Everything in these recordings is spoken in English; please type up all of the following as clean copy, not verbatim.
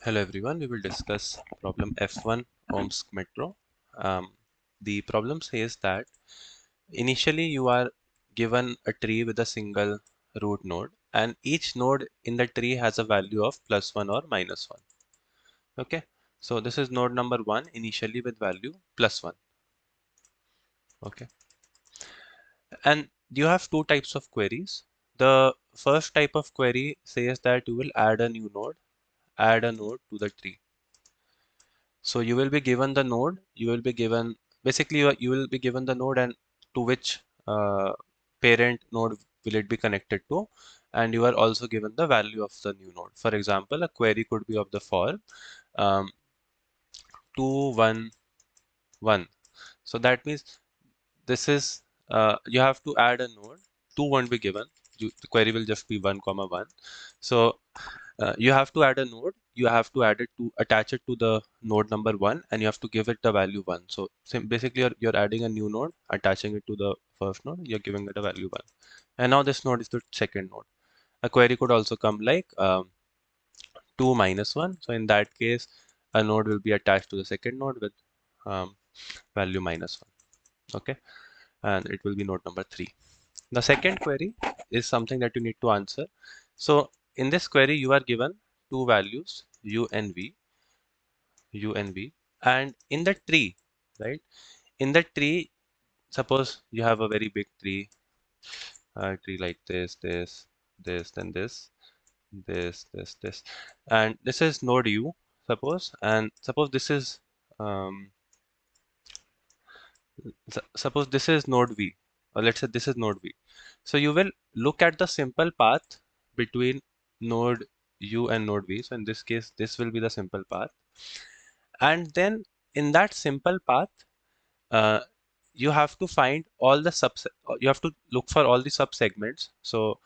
Hello everyone, we will discuss problem F1 Omsk Metro. The problem says that initially you are given a tree with a single root node and each node in the tree has a value of +1 or -1. Okay, so this is node number 1 initially with value +1. Okay, and you have two types of queries. The first type of query says that you will add a new node, add a node to the tree. So you will be given the node, you will be given, basically you will be given the node and to which parent node will it be connected to, and you are also given the value of the new node. For example, a query could be of the form 2, 1, 1. So that means this is, you have to add a node, 2 won't be given, the query will just be 1, 1. So you have to add a node, you have to add it to attach it to the node number 1 and you have to give it the value 1. So basically you're adding a new node, attaching it to the first node, you're giving it a value 1. And now this node is the second node. A query could also come like 2 minus 1. So in that case, a node will be attached to the second node with value -1. Okay, and it will be node number 3. The second query is something that you need to answer. So in this query, you are given two values, u and v, and in the tree, right? In the tree, suppose you have a very big tree like this, then this, and this is node u, suppose, and suppose this is um, suppose this is node v, or let's say this is node v. So you will look at the simple path between node u and node v. So in this case, this will be the simple path. And then in that simple path, uh, you have to find all the you have to look for all the subsegments. So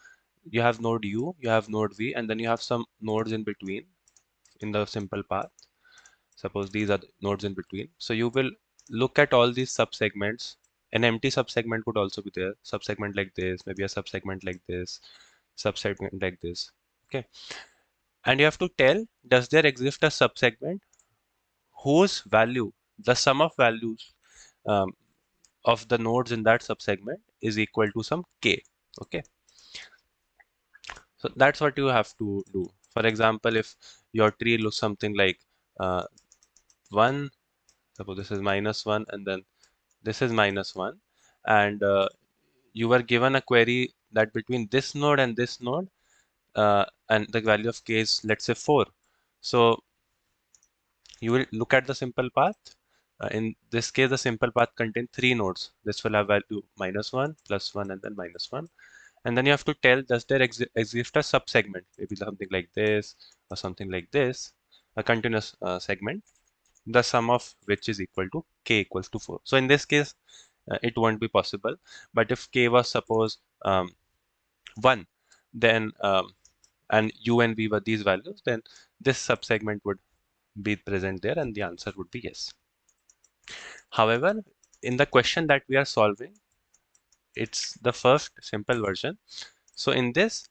you have node u, you have node v, and then you have some nodes in between in the simple path. Suppose these are the nodes in between. So you will look at all these subsegments. An empty subsegment could also be there. Subsegment like this, maybe a subsegment like this, subsegment like this. Okay. And you have to tell, does there exist a subsegment whose value, the sum of values um, of the nodes in that subsegment is equal to some k. Okay. So that's what you have to do. For example, if your tree looks something like 1, suppose this is -1, and then this is -1, and you were given a query that between this node and this node, and the value of k is, let's say, 4. So you will look at the simple path. In this case, the simple path contains 3 nodes. This will have value -1, +1, and then -1. And then you have to tell, does there exist a subsegment, maybe something like this or something like this, a continuous segment, the sum of which is equal to k equals to 4. So in this case, it won't be possible. But if k was, suppose, 1, then and u and v were these values, then this subsegment would be present there and the answer would be yes. However, in the question that we are solving, it's the first simple version. So in this,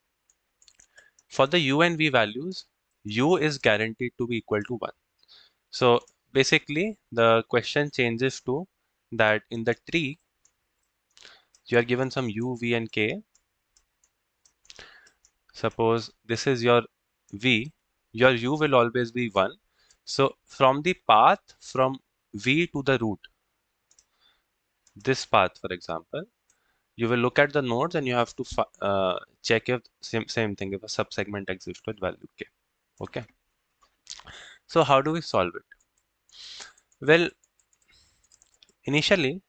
for the u and v values, u is guaranteed to be equal to 1. So basically, the question changes to that in the tree, you are given some u, v, and k. Suppose this is your v, your u will always be 1. So from the path from v to the root, this path, for example, you will look at the nodes and you have to check if same thing, if a subsegment exists with value k. Okay. So how do we solve it? Well, initially,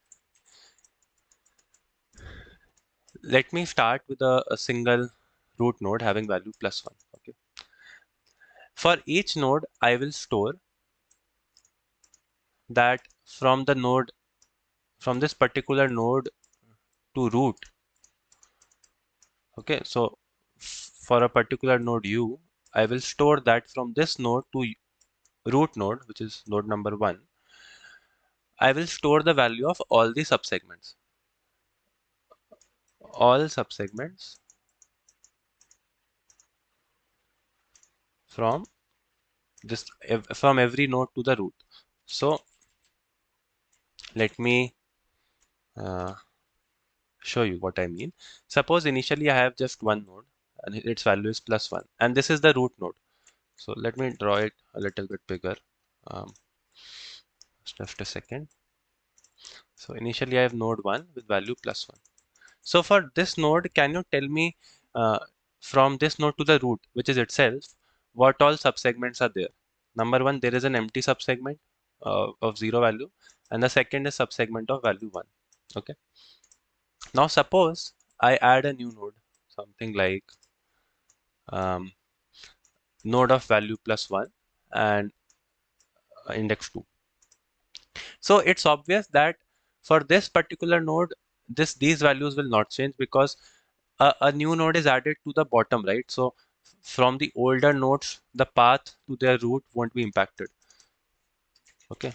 let me start with a single root node having value +1. Okay. For each node, I will store that from the node, from this particular node to root. Okay, so for a particular node u, I will store that from this node to root node, which is node number 1. I will store the value of all the subsegments. All subsegments from this from every node to the root. So let me uh, show you what I mean. Suppose initially I have just one node and its value is +1, and this is the root node. So let me draw it a little bit bigger. Um, just a second. So initially I have node 1 with value +1. So for this node, can you tell me uh, from this node to the root, which is itself, what all subsegments are there? Number one, there is an empty subsegment of 0 value, and the second is subsegment of value 1. Okay. Now suppose I add a new node, something like um, node of value +1 and index 2. So it's obvious that for this particular node, these values will not change because a new node is added to the bottom, right? So from the older nodes, the path to their root won't be impacted. Okay.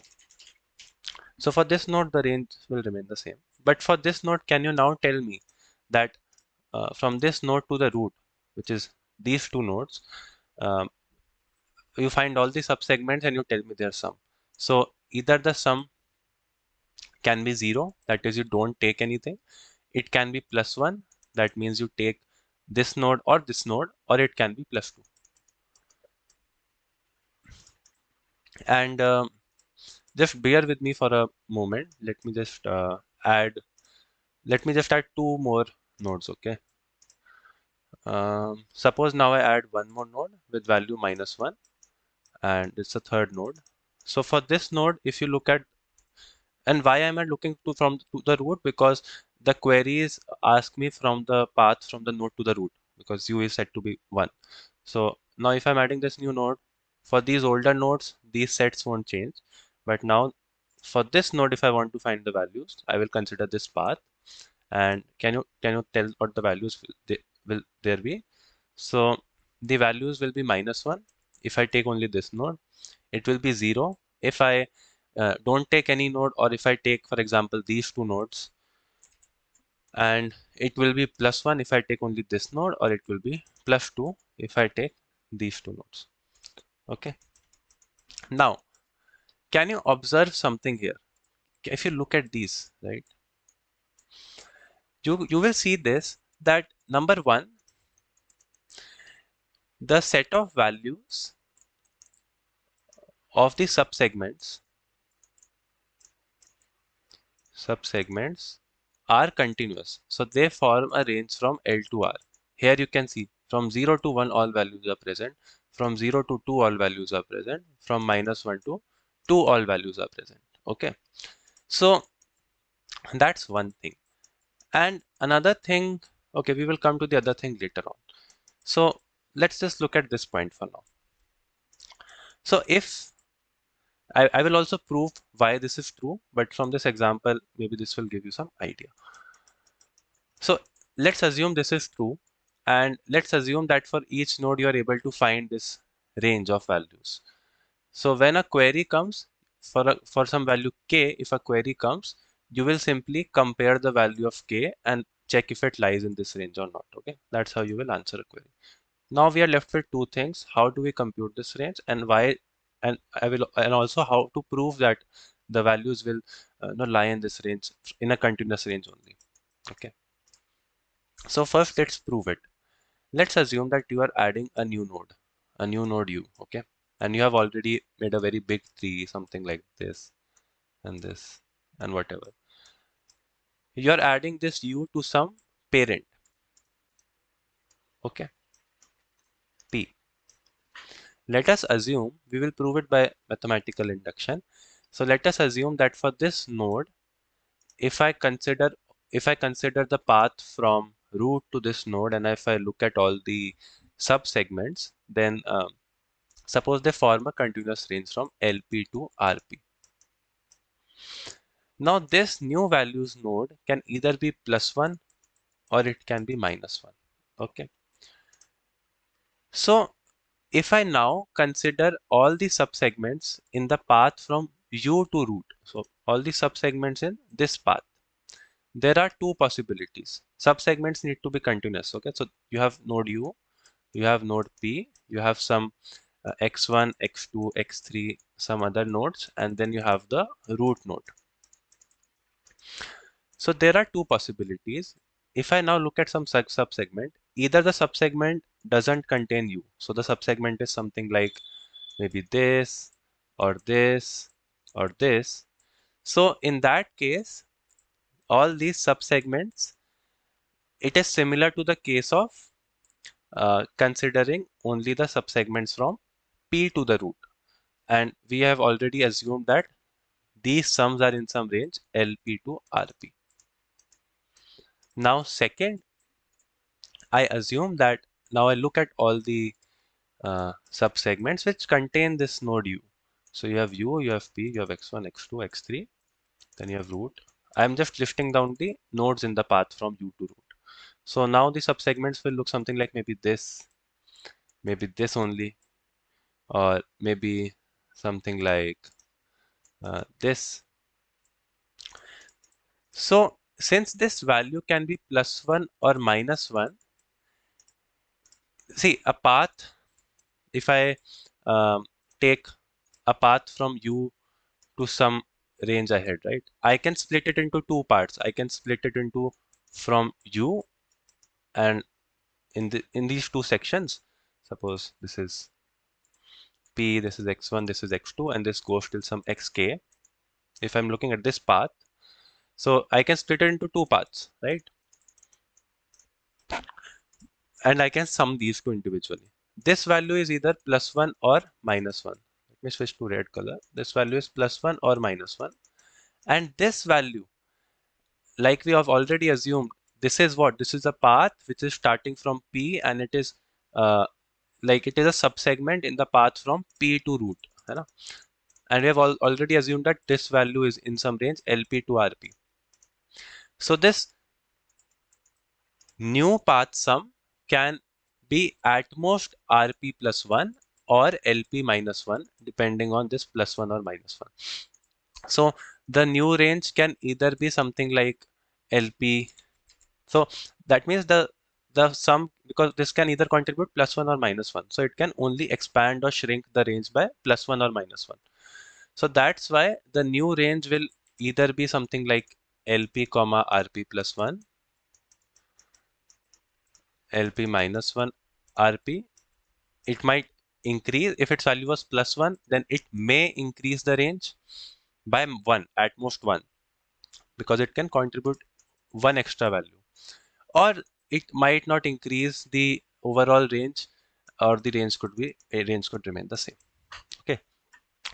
So for this node, the range will remain the same. But for this node, can you now tell me that from this node to the root, which is these two nodes, um, you find all the subsegments and you tell me their sum. So either the sum can be 0, that is you don't take anything. It can be +1, that means you take this node, or it can be +2. And just bear with me for a moment. Let me just add two more nodes, okay? Suppose now I add one more node with value -1, and it's a third node. So for this node, if you look at, and why am I looking to the root? Because the queries ask me from the path from the node to the root, because u is set to be 1. So now if I'm adding this new node, for these older nodes, these sets won't change. But now for this node, if I want to find the values, I will consider this path. And can you tell what the values will there be? So the values will be -1 if I take only this node. It will be 0 if I don't take any node, or if I take, for example, these two nodes. And it will be +1 if I take only this node, or it will be +2 if I take these two nodes. Okay. Now, can you observe something here? If you look at these, right, you will see this, that number one, the set of values of the subsegments are continuous. So they form a range from L to R. Here you can see from 0 to 1 all values are present, from 0 to 2 all values are present, from -1 to 2 all values are present. Okay. So that's one thing. And another thing, okay, we will come to the other thing later on. So let's just look at this point for now. So if I will also prove why this is true, but from this example, maybe this will give you some idea. So let's assume this is true, and let's assume that for each node you are able to find this range of values. So when a query comes for some value k, if a query comes, you will simply compare the value of k and check if it lies in this range or not. Okay, that's how you will answer a query. Now we are left with two things: how do we compute this range, and why, and also how to prove that the values will lie in this range, in a continuous range only. Okay. So first let's prove it. Let's assume that you are adding a new node u, okay? And you have already made a very big tree, something like this and whatever. You are adding this u to some parent, okay? P. Let us assume, we will prove it by mathematical induction. So let us assume that for this node, if I consider the path from root to this node, and if I look at all the subsegments, then suppose they form a continuous range from LP to RP. Now this new values node can either be +1 or it can be -1. Okay. So if I now consider all the subsegments in the path from U to root, so all the subsegments in this path, there are two possibilities. Subsegments need to be continuous. Okay. So you have node U, you have node P, you have some x1, x2, x3, some other nodes, and then you have the root node. So there are two possibilities. If I now look at some subsegment, either the subsegment doesn't contain u. So the subsegment is something like maybe this or this or this. So in that case, all these subsegments, it is similar to the case of considering only the subsegments from P to the root. And we have already assumed that these sums are in some range LP to RP. Now, second, I assume that now I look at all the subsegments which contain this node U. So you have U, you have P, you have X1, X2, X3, then you have root. I'm just listing down the nodes in the path from U to root. So now the subsegments will look something like maybe this only, or maybe something like this. So since this value can be +1 or -1, see a path, if I take a path from U to some range ahead, right? I can split it into two parts. I can split it into from U, and in these two sections, suppose this is P, this is X1, this is X2, and this goes till some Xk. If I'm looking at this path, so I can split it into two paths, right? And I can sum these two individually. This value is either +1 or -1. Let me switch to red color. This value is +1 or -1. And this value, like we have already assumed, this is what? This is a path which is starting from P, and it is like it is a subsegment in the path from P to root. है ना? And we have already assumed that this value is in some range LP to RP. So this new path sum can be at most RP +1 or LP -1, depending on this +1 or -1. So the new range can either be something like LP. So that means the sum, because this can either contribute +1 or -1. So it can only expand or shrink the range by +1 or -1. So that's why the new range will either be something like LP, RP +1, LP -1, RP. It might increase if its value was +1, then it may increase the range by 1, at most 1, because it can contribute one extra value. Or it might not increase the overall range, or the range could remain the same. Okay,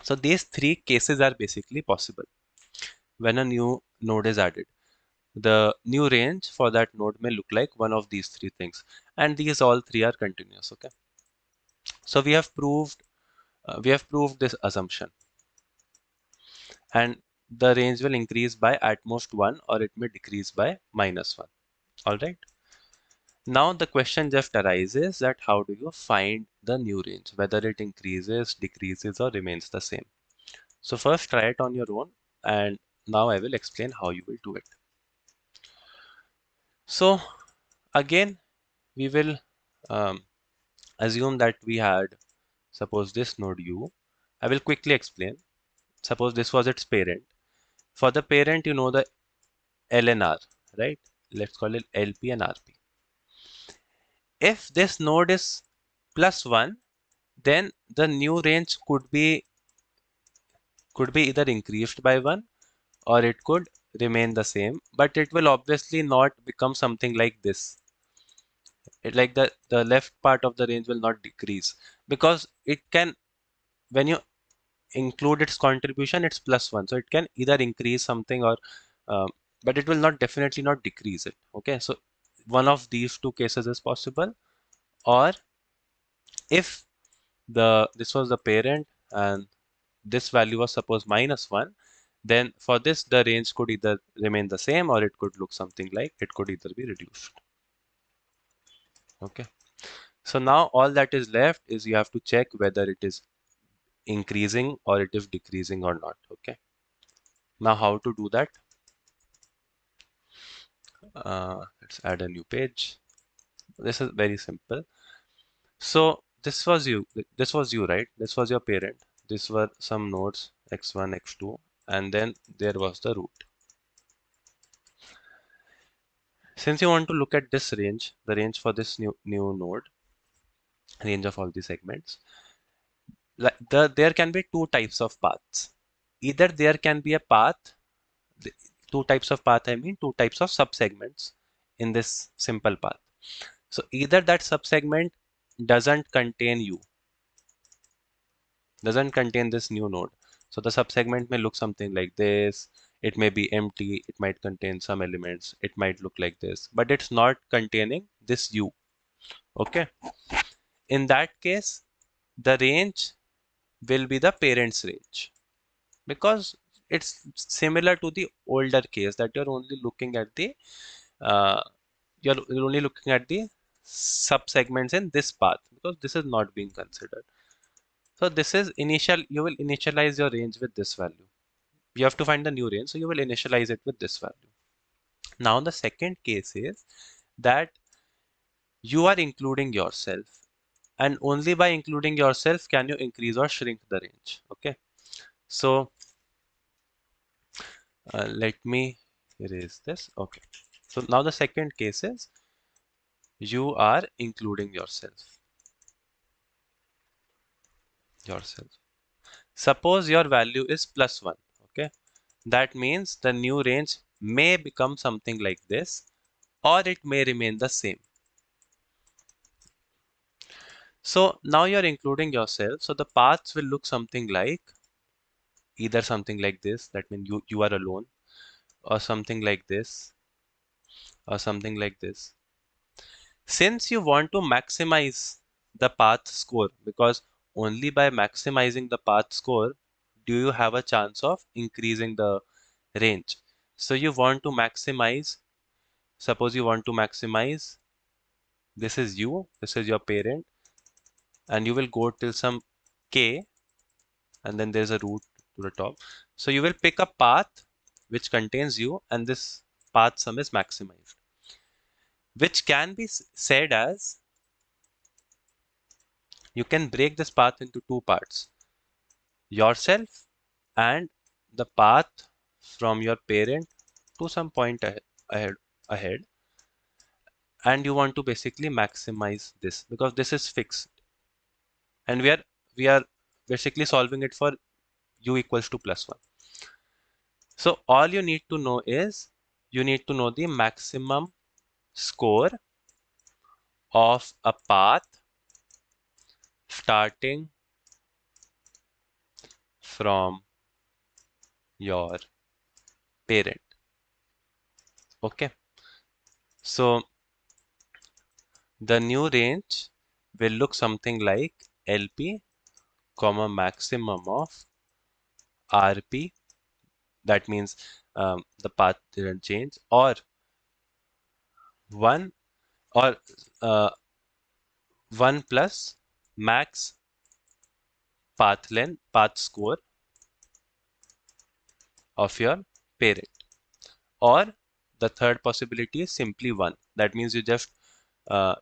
so these three cases are basically possible when a new node is added. The new range for that node may look like one of these three things, and these all three are continuous. Okay, so we have proved this assumption, and the range will increase by at most 1, or it may decrease by -1. All right. Now the question just arises that how do you find the new range, whether it increases, decreases, or remains the same. So first try it on your own, and now I will explain how you will do it. So again, we will assume that we had, suppose this node U. I will quickly explain. Suppose this was its parent. For the parent, you know the L and R, right? Let's call it LP and RP. If this node is +1, then the new range could be either increased by 1, or it could remain the same, but it will obviously not become something like this. Like the left part of the range will not decrease, because it can, when you include its contribution, it's +1, so it can either increase something, or um, but it will not, definitely not decrease it. Okay, so one of these two cases is possible. Or if this was the parent and this value was suppose -1, then for this the range could either remain the same, or it could look something like it could either be reduced. Okay, so now all that is left is you have to check whether it is increasing or it is decreasing or not. Okay, now how to do that? Let's add a new page. This is very simple. So this was you. This was you, right? This was your parent. These were some nodes x1, x2, and then there was the root. Since you want to look at this range, the range for this new node, range of all the segments, there can be two types of paths. Either there can be a path, two types of path, I mean two types of subsegments in this simple path. So either that subsegment doesn't contain you, doesn't contain this new node. So the subsegment may look something like this. It may be empty. It might contain some elements. It might look like this, but it's not containing this U. Okay. In that case, the range will be the parent's range because it's similar to the older case that you're only looking at the uh, you're only looking at the subsegments in this path because this is not being considered. So this is initial, you will initialize your range with this value. You have to find the new range, so you will initialize it with this value. Now the second case is that you are including yourself, and only by including yourself can you increase or shrink the range. Okay, so let me erase this. Okay, so now the second case is you are including yourself. Suppose your value is +1. Okay, that means the new range may become something like this, or it may remain the same. So now you're including yourself. So the paths will look something like either something like this, that means you are alone, or something like this, or something like this. Since you want to maximize the path score, because only by maximizing the path score do you have a chance of increasing the range. So you want to maximize, suppose you want to maximize, this is you, this is your parent, and you will go till some k, and then there's a root to the top. So you will pick a path which contains you, and this path sum is maximized, which can be said as, you can break this path into two parts, yourself and the path from your parent to some point ahead, and you want to basically maximize this because this is fixed, and we are basically solving it for u equals to +1. So all you need to know is you need to know the maximum score of a path starting from your parent. Okay, so the new range will look something like LP comma maximum of RP, that means the path didn't change, or 1 or 1 plus max path length, path score of your parent. Or the third possibility is simply 1. That means you just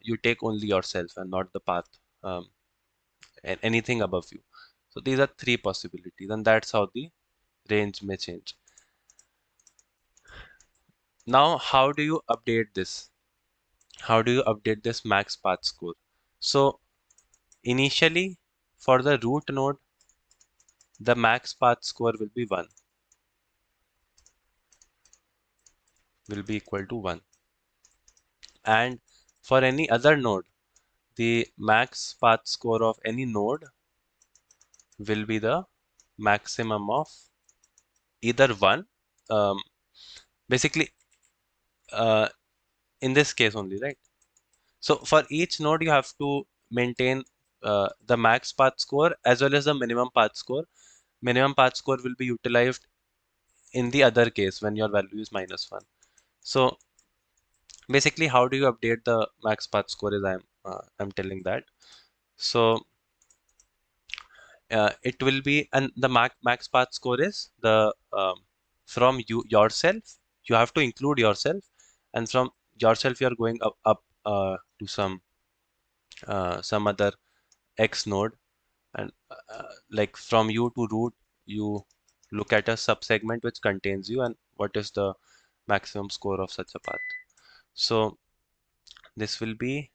you take only yourself and not the path and anything above you. So these are three possibilities, and that's how the range may change. Now, how do you update this? How do you update this max path score? So initially, for the root node, the max path score will be 1, will be equal to 1. And for any other node, the max path score of any node will be the maximum of either 1, um, basically uh, in this case only, right? So for each node, you have to maintain the max path score as well as the minimum path score. Minimum path score will be utilized in the other case when your value is -1. So basically, how do you update the max path score is I'm telling that. So it will be, and the max path score is the from you yourself. You have to include yourself, and from yourself you are going up to some other X node, and like from U to root, you look at a subsegment which contains U, and what is the maximum score of such a path. So this will be,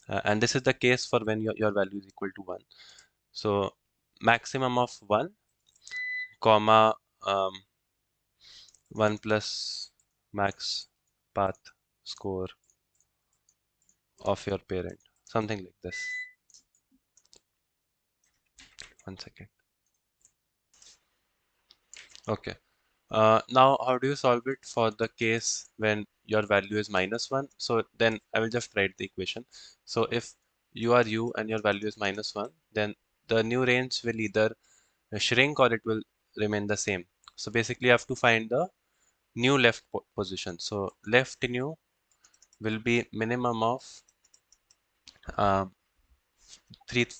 and this is the case for when your value is equal to 1. So maximum of 1, comma, 1 plus max path score of your parent, something like this. One second. Okay. Now, how do you solve it for the case when your value is -1? So then I will just write the equation. So if you are U and your value is -1, then the new range will either shrink or it will remain the same. So basically, you have to find the new left position. So left new will be minimum of um,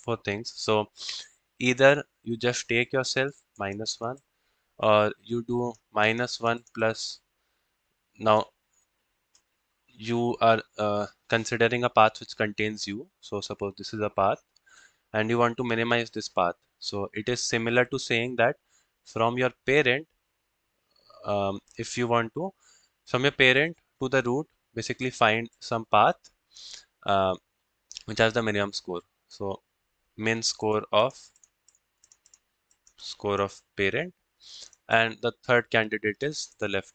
4 things. So either you just take yourself -1, or you do -1 plus. Now you are considering a path which contains U. So suppose this is a path and you want to minimize this path. So it is similar to saying that from your parent, if you want to, from your parent to the root, basically find some path uh, which has the minimum score. So min score of parent, and the third candidate is the left,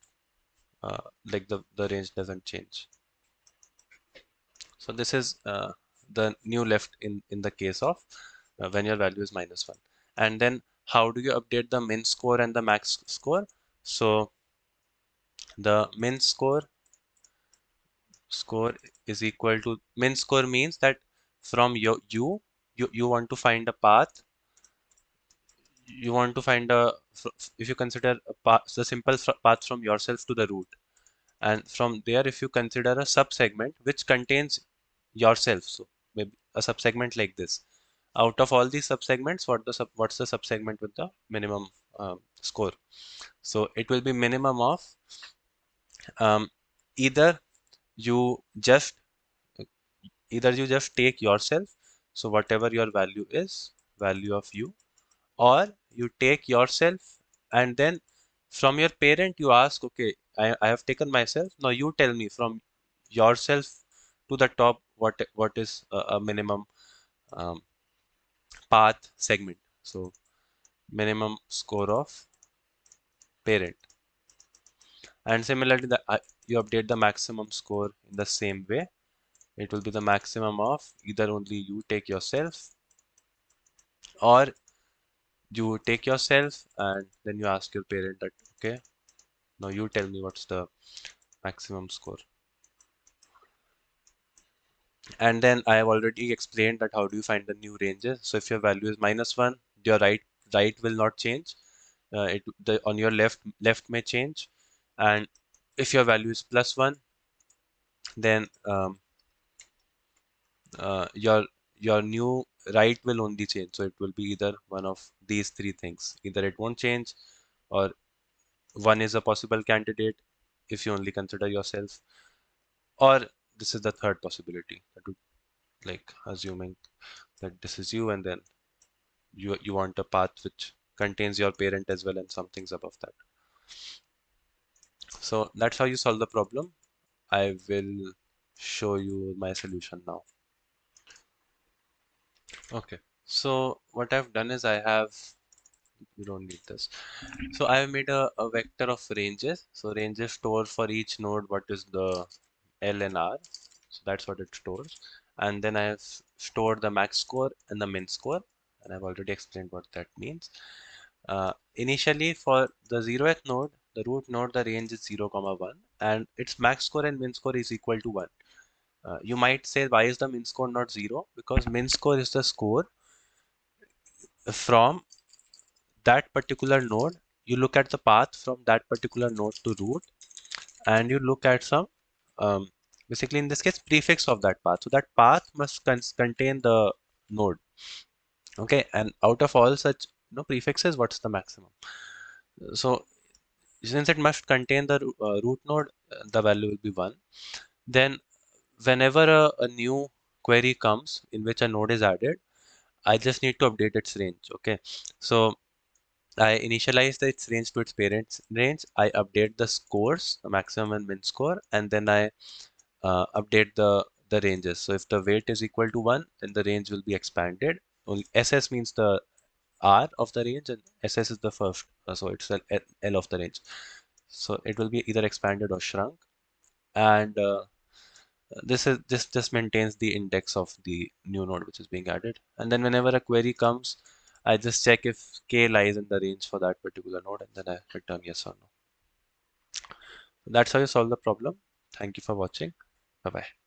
like the range doesn't change. So this is the new left in the case of when your value is -1. And then how do you update the min score and the max score? So the min score is equal to, min score means that from you want to find a path. You want to find if you consider a path, the simple path from yourself to the root, and from there if you consider a subsegment which contains yourself, so maybe a subsegment like this. Out of all these subsegments, what's the subsegment with the minimum score? So it will be minimum of um, either you just take yourself, so whatever your value is, value of U, or you take yourself and then from your parent you ask, okay, I have taken myself, now you tell me from yourself to the top what is a minimum um, path segment. So minimum score of parent, and similarly you update the maximum score in the same way. It will be the maximum of either only you take yourself, or you take yourself and then you ask your parent that, okay, now you tell me what's the maximum score. And then I have already explained that how do you find the new ranges. So if your value is -1, your right will not change. On your left may change, and if your value is +1, then your new right will only change. So it will be either one of these 3 things. Either it won't change, or one is a possible candidate if you only consider yourself, or this is the third possibility, that would, like assuming that this is you, and then you want a path which contains your parent as well and some things above that. So that's how you solve the problem. I will show you my solution now. Okay, so what I've done is you don't need this. So I have made a vector of ranges. So ranges store for each node what is the L and R. So that's what it stores. And then I have stored the max score and the min score. And I've already explained what that means. Initially for the 0th node, the root node, the range is 0, 1, and its max score and min score is equal to 1. You might say, why is the min score not 0? Because min score is the score from that particular node. You look at the path from that particular node to root, and you look at some, um, basically in this case, prefix of that path. So that path must contain the node. Okay, and out of all such prefixes, what's the maximum? So since it must contain the root node, the value will be 1. Then whenever a new query comes in which a node is added, I just need to update its range. Okay, so I initialize its range to its parent's range. I update the scores, the maximum and min score, and then I update the ranges. So if the weight is equal to 1, then the range will be expanded. Only SS means the R of the range, and SS is the first, so it's the L of the range. So it will be either expanded or shrunk, and this just maintains the index of the new node which is being added. And then whenever a query comes, I just check if k lies in the range for that particular node, and then I return yes or no. That's how you solve the problem. Thank you for watching. Bye bye.